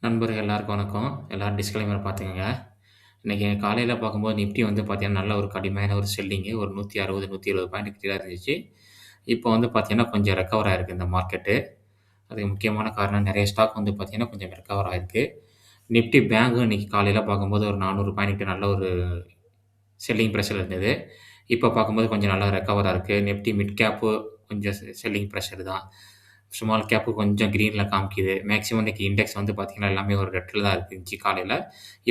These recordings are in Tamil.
நண்பர்கள் எல்லாருக்கும் வணக்கம். எல்லாரும் டிஸ்க்ளைமர் பார்த்துக்கங்க. இன்னைக்கு காலையில பார்க்கும்போது நிஃப்டி வந்து பார்த்தீங்கன்னா, நல்ல ஒரு கடுமையான ஒரு செல்லிங்கு. ஒரு 160, 170 பாயிண்ட்க்கு கீழ இருந்துச்சு. இப்போ வந்து பார்த்தீங்கன்னா, கொஞ்சம் ரெக்கவர் ஆயிருக்கு இந்த மார்க்கெட்டு. அதுக்கு முக்கியமான காரணம் நெறைய ஸ்டாக் வந்து பார்த்தீங்கன்னா, கொஞ்சம் ரெக்கவர் ஆயிருக்கு. நிஃப்டி பேங்க்கும் இன்னைக்கு காலையில பார்க்கும்போது ஒரு 400 பாயிண்ட்க்கு நல்ல ஒரு செல்லிங் பிரஷர் இருந்தது. இப்ப பார்க்கும்போது கொஞ்சம் நல்லா ரெக்கவரா இருக்கு. நிஃப்டி மிட் கேப்பு கொஞ்சம் செல்லிங் பிரஷர் தான். ஸ்மால் கேப்பு கொஞ்சம் கிரீன்ல காமிக்குது. மேக்ஸிமம் இன்னைக்கு இண்டெக்ஸ் வந்து பார்த்தீங்கன்னா, எல்லாமே ஒரு ரெட்ல தான் இருந்துச்சு காலையில.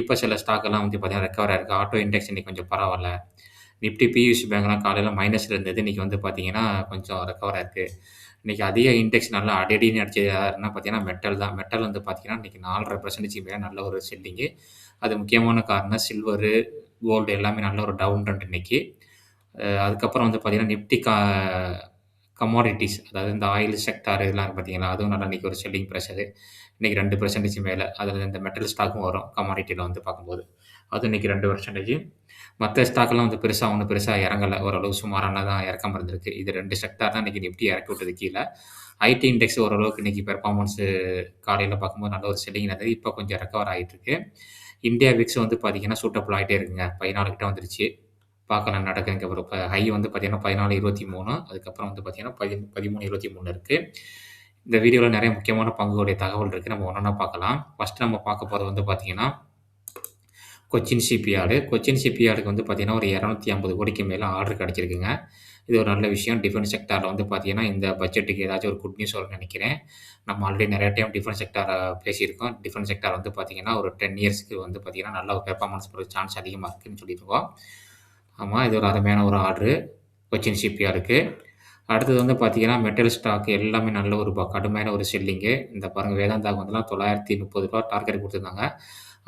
இப்ப சில ஸ்டாக் எல்லாம் வந்து பார்த்தீங்கன்னா, ரெக்கவர் ஆயிருக்கு. ஆட்டோ இண்டெக்ஸ் இன்னைக்கு கொஞ்சம் பரவால்ல. நிஃப்டி, பியூசி பேங்க்லாம் காலையில மைனஸ்ல இருந்தது. இன்னைக்கு வந்து பார்த்தீங்கன்னா, கொஞ்சம் ரெக்கவர் ஆயிருக்கு. இன்னைக்கு அதிக இண்டெக்ஸ் நல்லா அடி அடின்னு அடிச்சது யாருன்னா பார்த்தீங்கன்னா, மெட்டல் தான். மெட்டல் வந்து பார்த்தீங்கன்னா, இன்னைக்கு 4.5% மேல நல்ல ஒரு செல்லிங்கு. அது முக்கியமான காரணம் சில்வரு, கோல்டு எல்லாமே நல்ல ஒரு டவுன் ட்ரெண்ட் இன்னைக்கு. அதுக்கப்புறம் வந்து பார்த்தீங்கன்னா, நிஃப்டி கமாடிட்டீஸ் அதாவது இந்த ஆயில் செக்டார் இதெல்லாம் இருக்கு பார்த்தீங்களா, அதுவும் நல்லா இன்னைக்கு ஒரு செல்லிங் பிரஷரு. இன்னைக்கு 2% மேல. அதில இந்த மெட்டல் ஸ்டாக்கும் வரும். கமாடிட்டில வந்து பார்க்கும்போது. அது இன்னைக்கு 2%. மத்த ஸ்டாக்லாம் வந்து ஒண்ணும் பெருசா இறங்கல. ஓரளவு சுமாரான தான் இறக்கம் இருந்திருக்கு. இது 2 செக்டார் தான் இன்னைக்கு நிஃப்டி இறக்கி விட்டது கீழ. ஐடி இண்டெக்ஸ் ஓரளவுக்கு இன்னைக்கு பெர்ஃபார்மன்ஸு காலையில பார்க்கும்போது நல்ல ஒரு செல்லிங் இருந்தது. இப்ப கொஞ்சம் ரெக்கவர் ஆயிட்டு இருக்கு. இந்தியா விக்ஸ் வந்து பார்த்தீங்கன்னா, சூட்டபிள் ஆயிட்டே இருக்குங்க. 14 கிட்ட வந்துருச்சு. பார்க்கலாம் நடக்குதுங்க. ஒரு ஹை வந்து பார்த்தீங்கன்னா 14.23 அதுக்கப்புறம் வந்து பார்த்தீங்கன்னா 13.23 இருக்கு. இந்த வீடியோல நெறைய முக்கியமான பங்குகளுடைய தகவல் இருக்கு. நம்ம ஒன்னொன்னா பார்க்கலாம். ஃபர்ஸ்ட் நம்ம பார்க்க போறது வந்து பார்த்தீங்கன்னா, கொச்சின் ஷிப்யார்டு. கொச்சின் ஷிப்யார்டுக்கு வந்து பார்த்தீங்கன்னா, ஒரு 250 கோடிக்கு மேல ஆர்டர் கிடைச்சிருக்குங்க. இது ஒரு நல்ல விஷயம். டிஃபென்ஸ் செக்டார்ல வந்து பார்த்தீங்கன்னா, இந்த பட்ஜெட்டுக்கு ஏதாச்சும் ஒரு குட் நியூஸ் வரும்னு நெனைக்கிறேன். நம்ம ஆல்ரெடி நெறைய டைம் டிஃபென்ஸ் செக்டார பேசியிருக்கோம். டிஃபென்ஸ் செக்டார் வந்து பார்த்தீங்கன்னா, ஒரு 10 இயர்ஸ்க்கு வந்து பார்த்தீங்கன்னா, நல்ல ஒரு பெர்ஃபார்மன்ஸ் குடுக்க சான்ஸ் அதிகமா இருக்குன்னு சொல்லியிருக்கோம். ஆமா, இது ஒரு அருமையான ஒரு ஆர்டரு. கொச்சின் ஷிப்யார்டுக்கு. அடுத்தது வந்து பார்த்தீங்கன்னா, மெட்டல் ஸ்டாக் எல்லாமே நல்ல ஒரு கடுமையான ஒரு செல்லிங்கு. இந்த பாருங்க வேதாந்தாக்கு வந்துலாம் ரூ. 930 டார்கெட் குடுத்துருந்தாங்க.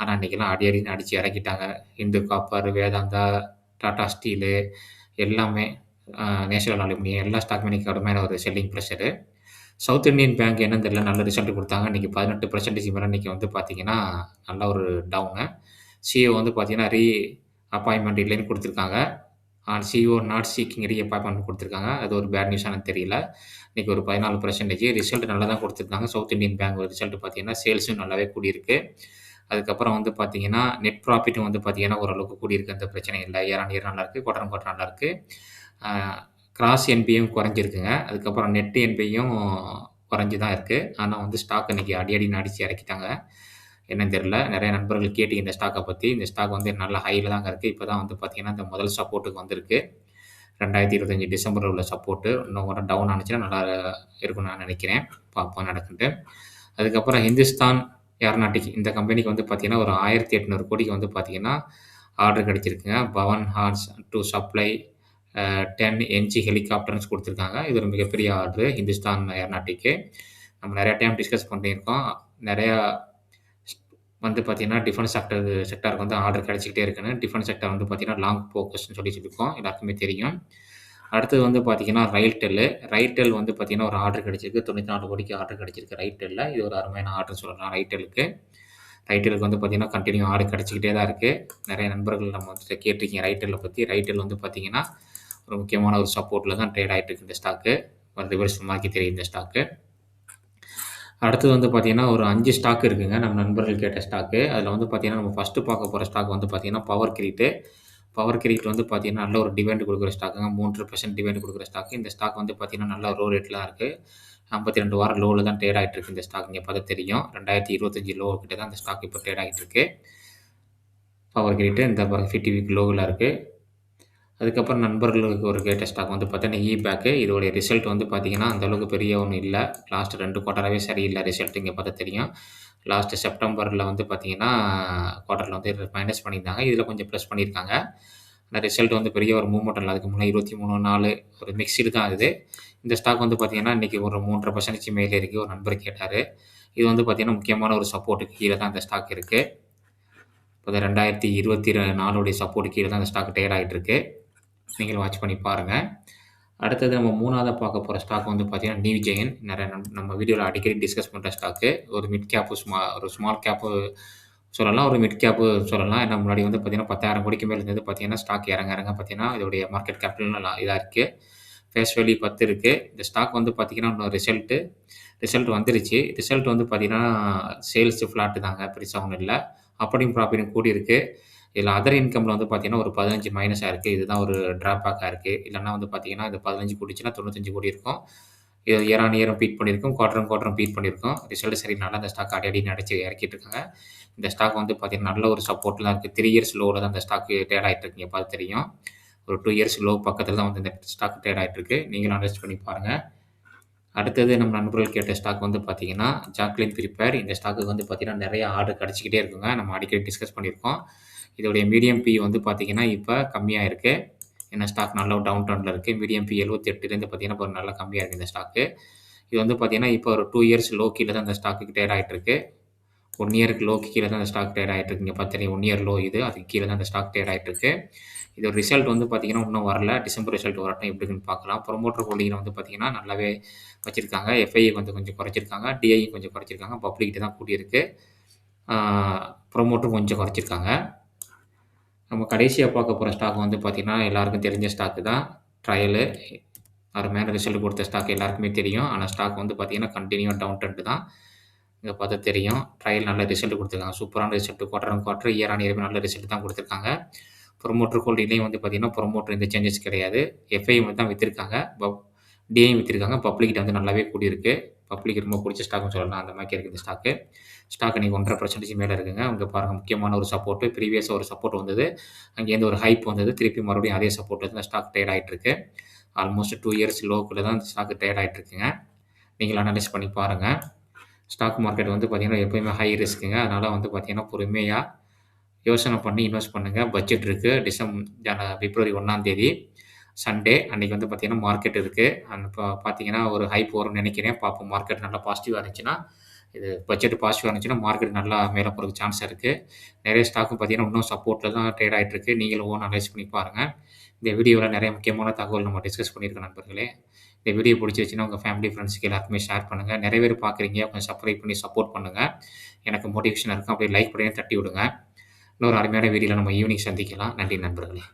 ஆனா, இன்னைக்கெல்லாம் அடி அடின்னு அடிச்சு இறக்கிட்டாங்க. இந்து காப்பர், வேதாந்தா, டாடா ஸ்டீலு எல்லாமே நேஷனல் அலுமினியம் எல்லா ஸ்டாக்குமே இன்னைக்கு கடுமையான ஒரு selling pressure. South Indian bank என்னன்னு தெரியல நல்ல ரிசல்ட் குடுத்தாங்க. இன்னைக்கு 18% மேல இன்னைக்கு வந்து பார்த்தீங்கன்னா, நல்ல ஒரு டவுனு. சிஓ வந்து பார்த்தீங்கன்னா, அப்பாயின்ட்மென்ட் இல்லைன்னு குடுத்துருக்காங்க. சிஓ நாட் சீக்கிங் அப்பாயின்ட்மென்ட் குடுத்துருக்காங்க. அது ஒரு பேட் நியூஸான்னு தெரியல. இன்னைக்கு ஒரு 14% ரிசல்ட் நல்லா தான் குடுத்துருந்தாங்க. சவுத் இண்டியன் பேங்க் ரிசல்ட் பார்த்தீங்கன்னா, சேல்ஸும் நல்லாவே கூடியிருக்கு. அதுக்கப்புறம் வந்து பார்த்தீங்கன்னா, நெட் ப்ராஃபிட்டும் வந்து பார்த்தீங்கன்னா, ஓரளவுக்கு கூடியிருக்கு. எந்த பிரச்சனையும் இல்ல. இயர் ஆன் இயர் நல்லாயிருக்கு. குவார்டர் ஆன் குவார்டர் நல்லாயிருக்கு. அ கிராஸ் என்பியும் குறைஞ்சிருக்குங்க. அதுக்கப்புறம் நெட் என்பியும் குறைஞ்சு தான் இருக்கு. ஆனா வந்து ஸ்டாக் இன்னைக்கு அடி அடின்னு அடிச்சு இறக்கிட்டாங்க. என்னன்னு தெரியல. நெறைய நண்பர்கள் கேட்டீங்க இந்த ஸ்டாக்க பத்தி. இந்த ஸ்டாக் வந்து நல்ல ஹைல தாங்க இருக்கு. இப்ப தான் வந்து பார்த்தீங்கன்னா, இந்த முதல் சப்போர்ட்க்கு வந்திருக்கு. 2025 டிசம்பர்ல உள்ள சப்போர்ட். இன்னும் கூட டவுன் ஆனுச்சுன்னா நல்லா இருக்கும்னு நான் நெனைக்கிறேன். பார்ப்போம் நடக்குன்ட்டு. அதுக்கப்புறம் ஹிந்துஸ்தான் ஏரோநாட்டிக் இந்த கம்பெனிக்கு வந்து பார்த்தீங்கன்னா, ஒரு 1800 கோடிக்கு வந்து பார்த்தீங்கன்னா, ஆர்டர் கிடைச்சிருக்குங்க. பவன் ஹார்ஸ் டூ சப்ளை 10 என்ஜி ஹெலிகாப்டர்ஸ் குடுத்துருக்காங்க. இது ஒரு மிகப்பெரிய ஆர்டரு ஹிந்துஸ்தான் ஏரோநாட்டிக்கு. நம்ம நெறைய டைம் டிஸ்கஸ் பண்ணியிருக்கோம். நெறையா வந்து பார்த்தீங்கன்னா, டிஃபென்ஸ் செக்டாருக்கு வந்து ஆர்டர் கிடைச்சுக்கிட்டே இருக்குன்னு. டிஃபென்ஸ் செக்டார் வந்து பார்த்தீங்கன்னா, லாங் ஃபோகஸ்ன்னு சொல்லியிருக்கோம். எல்லாருக்குமே தெரியும். அடுத்தது வந்து பார்த்தீங்கன்னா, ரைல்டெல்லு. ரைல்டெல் வந்து பார்த்தீங்கன்னா, ஒரு ஆர்டர் கிடைச்சிருக்கு. 94 கோடிக்கு ஆர்டர் கிடைச்சிருக்கு ரைல்டெல்ல. இது ஒரு அருமையான ஆர்டர்ன்னு சொல்லலாம் ரைல்டெல்லுக்கு. ரைல்டெல்லுக்கு வந்து பார்த்தீங்கன்னா, கன்டின்யூ ஆர்டர் கிடைச்சுக்கிட்டே தான் இருக்கு. நெறைய நண்பர்கள் நம்ம வந்துட்டு கேட்டிருக்கீங்க ரைல்டெல்ல பத்தி. ரைல்டெல் வந்து பார்த்தீங்கன்னா, ஒரு முக்கியமான ஒரு சப்போர்ட்ல தான் ட்ரேட் ஆயிட்டு இருக்கு இந்த ஸ்டாக்கு. ஒரு ரிவர்ஸ் மார்க்கி தெரியும் இந்த ஸ்டாக்கு. அடுத்தது வந்து பார்த்தீங்கன்னா, ஒரு 5 ஸ்டாக் இருக்குங்க. நம்ம நண்பர்கள் கேட்ட ஸ்டாக்கு. அதில வந்து பார்த்தீங்கன்னா, நம்ம ஃபர்ஸ்ட்டு பார்க்க போற ஸ்டாக் வந்து பார்த்தீங்கன்னா, பவர் கிரிட்டு. பவர் கிரிட் வந்து பார்த்தீங்கன்னா, நல்ல ஒரு டிவிடெண்ட் குடுக்குற ஸ்டாக்குங்க. 3% டிவிடெண்ட் குடுக்குற ஸ்டாக்கு. இந்த ஸ்டாக் வந்து பார்த்தீங்கன்னா, நல்ல லோ ரேட்ல தான் இருக்கு. 52 வாரம் லோல தான் ட்ரேட் ஆயிட்டு இருக்கு இந்த ஸ்டாக். இங்க பார்த்தா தெரியும். 2025 லோ கிட்ட தான் இந்த ஸ்டாக் இப்ப ட்ரேட் ஆயிட்டு இருக்கு. பவர் கிரிட் இந்த 50 வீக் லோவுல இருக்கு. அதுக்கப்புறம் நண்பர்களுக்கு ஒரு கேட்ட ஸ்டாக் வந்து பார்த்தீங்கன்னா, இபேக்கு. இதோடைய ரிசல்ட் வந்து பார்த்தீங்கன்னா, அந்த அளவுக்கு பெரிய ஒண்ணும் இல்ல. லாஸ்ட் 2 குவார்ட்டராவே சரியில்ல ரிசல்ட் இங்க பார்த்தா தெரியும். லாஸ்ட் செப்டம்பர்ல வந்து பார்த்தீங்கன்னா, குவார்ட்டர்ல வந்து மைனஸ் பண்ணியிருந்தாங்க. இதில கொஞ்சம் பிளஸ் பண்ணியிருக்காங்க. ஆனா ரிசல்ட் வந்து பெரிய ஒரு மூவ்மெண்ட் இல்ல. அதுக்கு முன்ன 23, 4 ஒரு மிக்ஸ்டு தான் இது. இந்த ஸ்டாக் வந்து பார்த்தீங்கன்னா, இன்னைக்கு ஒரு 3.5% மேலே இருக்கு. ஒரு நண்பர் கேட்டாரு. இது வந்து பார்த்தீங்கன்னா, முக்கியமான ஒரு சப்போர்ட்க்கு கீழ தான் இந்த ஸ்டாக் இருக்கு. இப்ப 2024 உடைய சப்போர்ட்க்கு கீழ தான் இந்த ஸ்டாக் ட்ரேட் ஆயிட்டு இருக்கு. நீங்களும் வாட்ச் பண்ணி பாருங்க. அடுத்தது நம்ம 3வதா பார்க்க போற ஸ்டாக் வந்து பார்த்தீங்கன்னா, நியூஜெயின். நெறைய நம்ம வீடியோல அடிக்கடி டிஸ்கஸ் பண்ற ஸ்டாக்கு. ஒரு மிட் கேப் ஒரு ஸ்மால் கேப் சொல்லலாம். ஒரு மிட் கேப் சொல்லலாம். ஏன்னா முன்னாடி வந்து பார்த்தீங்கன்னா, 10,000 கோடிக்கு மேல இருந்தது பார்த்தீங்கன்னா, ஸ்டாக் இறங்க இறங்க பார்த்தீங்கன்னா, இதோடைய மார்க்கெட் கேப்பிட்டல் நல்லா இதா இருக்கு. ஃபேஸ் வேல்யூ 10 இருக்கு. இந்த ஸ்டாக் வந்து பார்த்தீங்கன்னா, இன்னும் ரிசல்ட் வந்துருச்சு. ரிசல்ட் வந்து பார்த்தீங்கன்னா, சேல்ஸ் ஃப்ளாட் தாங்க. பெருசா ஒண்ணும் இல்ல. ஆப்பரேட்டிங் ப்ராஃபிட்டும் கூடியிருக்கு. இதுல அதர் இன்கம்ல வந்து பார்த்தீங்கன்னா, ஒரு 15 மைனஸா இருக்கு. இதுதான் ஒரு ட்ராபேக்கா இருக்கு. இல்லன்னா வந்து பார்த்தீங்கன்னா, இந்த 15 கூடிச்சுன்னா 95 கோடி இருக்கும். இது இயர் ஆன் இயரும் பீட் பண்ணியிருக்கும். குவார்டர் ஆன் குவார்டரும் பீட் பண்ணியிருக்கும். ரிசல்ட் சரியில்லைனால இந்த ஸ்டாக் அடி அடின்னு அடிச்சு இறக்கிட்டு இருக்காங்க. இந்த ஸ்டாக் வந்து பார்த்தீங்கன்னா, நல்ல ஒரு சப்போர்ட்ல தான் இருக்கு. 3 இயர்ஸ் லோல தான் இந்த ஸ்டாக் ட்ரேட் ஆயிட்டு இருக்கு. இங்க பார்த்தா தெரியும். ஒரு 2 இயர்ஸ் லோ பக்கத்துல தான் வந்து இந்த ஸ்டாக் ட்ரேட் ஆயிட்டு இருக்கு. நீங்களும் அனலைஸ் பண்ணி பாருங்க. அடுத்தது நம்ம நண்பர்கள் கேட்ட ஸ்டாக் வந்து பார்த்தீங்கன்னா, ஜாக்லின் பிரிப்பேர். இந்த ஸ்டாக்குக்கு வந்து பார்த்தீங்கன்னா, நெறைய ஆர்டர் கிடைச்சுக்கிட்டே இருக்குங்க. நம்ம அடிக்கடி டிஸ்கஸ் பண்ணியிருக்கோம். இதோடைய மீடியம் பி வந்து பார்த்தீங்கன்னா, இப்ப கம்மியா இருக்கு. ஏன்னா ஸ்டாக் நல்ல ஒரு டவுன் ட்ரெண்ட்ல இருக்கு. மீடியம் பி 78லேருந்து பார்த்தீங்கன்னா, இப்ப நல்லா கம்மியா இருக்கு இந்த ஸ்டாக்கு. இது வந்து பார்த்தீங்கன்னா, இப்போ ஒரு 2 இயர்ஸ் லோ கீழ தான் இந்த ஸ்டாக்கு ட்ரேட் ஆயிட்டு இருக்கு. 1 இயருக்கு லோக்கு கீழ தான் இந்த ஸ்டாக் ட்ரேட் ஆயிட்டு இருக்கு. இங்க பார்த்தா தெரியும் 1 இயர் லோ இது. அதுக்கு கீழ தான் இந்த ஸ்டாக் ட்ரேட் ஆயிட்டு இருக்கு. இதோட ரிசல்ட் வந்து பார்த்தீங்கன்னா, இன்னும் வரல. டிசம்பர் ரிசல்ட் வரட்டும் எப்படி இருக்குன்னு பார்க்கலாம். புரமோட்டர் ஹோல்டிங்ல வந்து பார்த்தீங்கன்னா, நல்லாவே வச்சிருக்காங்க. எஃப்ஐ வந்து கொஞ்சம் குறைச்சிருக்காங்க. டிஐ கொஞ்சம் குறைச்சிருக்காங்க. பப்ளிக் தான் கூடியிருக்கு. ஆ புரமோட்டரும் கொஞ்சம் குறைச்சிருக்காங்க. நம்ம கடைசியா பார்க்க போற ஸ்டாக் வந்து பார்த்தீங்கன்னா, எல்லாருக்கும் தெரிஞ்ச ஸ்டாக் தான். ட்ரையலு. அருமையான ரிசல்ட் கொடுத்த ஸ்டாக் எல்லாருக்குமே தெரியும். ஆனா ஸ்டாக் வந்து பார்த்தீங்கன்னா, கன்டினியூவா டவுன் ட்ரெண்ட் தான். இங்க பார்த்தா தெரியும். ட்ரையல் நல்ல ரிசல்ட் குடுத்துருக்காங்க. சூப்பரான result quarter on quarter, year on year நல்ல ரிசல்ட் தான் குடுத்துருக்காங்க. புரமோட்டர் ஹோல்டிங்லயும் வந்து பார்த்தீங்கன்னா, புரமோட்டர் எந்த சேஞ்சஸ் கிடையாது. எஃப்ஐ மட்டும் தான் வித்திருக்காங்க. டிஐயும் வித்திருக்காங்க. பப்ளிக்கிட்ட வந்து நல்லாவே கூடியிருக்கு. பப்ளிக் ரொம்ப புடிச்ச ஸ்டாக்ன்னு சொல்லலாம். அந்த மாரிக்கு இருக்கு இந்த ஸ்டாக்கு. ஸ்டாக் இன்னைக்கு 1.5% மேல இருக்குங்க. இங்க பாருங்க முக்கியமான ஒரு சப்போர்ட். ப்ரீவியஸா ஒரு சப்போர்ட் வந்தது. அங்கேருந்து ஒரு ஹைப் வந்தது. திருப்பி மறுபடியும் அதே சப்போர்ட்ல இந்த ஸ்டாக் ட்ரேட் ஆயிட்டு இருக்கு. ஆல்மோஸ்ட் 2 இயர்ஸ் லோக்குள்ள தான் இந்த ஸ்டாக் ட்ரேட் ஆயிட்டு இருக்குங்க. நீங்களும் அனலைஸ் பண்ணி பாருங்க. ஸ்டாக் மார்க்கெட் வந்து பார்த்தீங்கன்னா, எப்பயுமே ஹை ரிஸ்க்குங்க. அதனால வந்து பார்த்தீங்கன்னா, பொறுமையா யோசனை பண்ணி இன்வெஸ்ட் பண்ணுங்க. பட்ஜெட் இருக்கு. பிப்ரவரி 1ஆம் தேதி சண்டே அன்னைக்கு வந்து பார்த்தீங்கன்னா, மார்க்கெட் இருக்கு. அந்த பார்த்தீங்கன்னா, ஒரு ஹைப் வரும்னு நெனைக்கிறேன். பார்ப்போம். மார்க்கெட் நல்லா பாசிட்டிவா இருந்துச்சுன்னா, இது பட்ஜெட் பாசிட்டிவா இருந்துச்சுன்னா, மார்க்கெட் நல்லா மேல போறதுக்கு சான்ஸ் இருக்கு. நெறைய ஸ்டாக்கும் பார்த்தீங்கன்னா, இன்னும் சப்போர்ட்ல தான் ட்ரேட் ஆயிட்டு இருக்கு. நீங்களும் ஓன் அனலைஸ் பண்ணி பாருங்க. இந்த வீடியோல நெறைய முக்கியமான தகவல் நம்ம டிஸ்கஸ் பண்ணியிருக்கோம் நண்பர்களே. இந்த வீடியோ புடிச்சிருச்சுன்னா, உங்க ஃபேமிலி, ஃபிரெண்ட்ஸ்க்கு எல்லாருக்குமே ஷேர் பண்ணுங்க. நெறைய பேர் பார்க்குறீங்க. கொஞ்சம் சப்ஸ்கிரைப் பண்ணி சப்போர்ட் பண்ணுங்க. எனக்கு மோட்டிவேஷனா இருக்கும். அப்படியே லைக் பட்டனையும் தட்டி விடுங்க. இன்னொரு அருமையான வீடியோல நம்ம ஈவினிங் சந்திக்கலாம். நன்றி நண்பர்களே.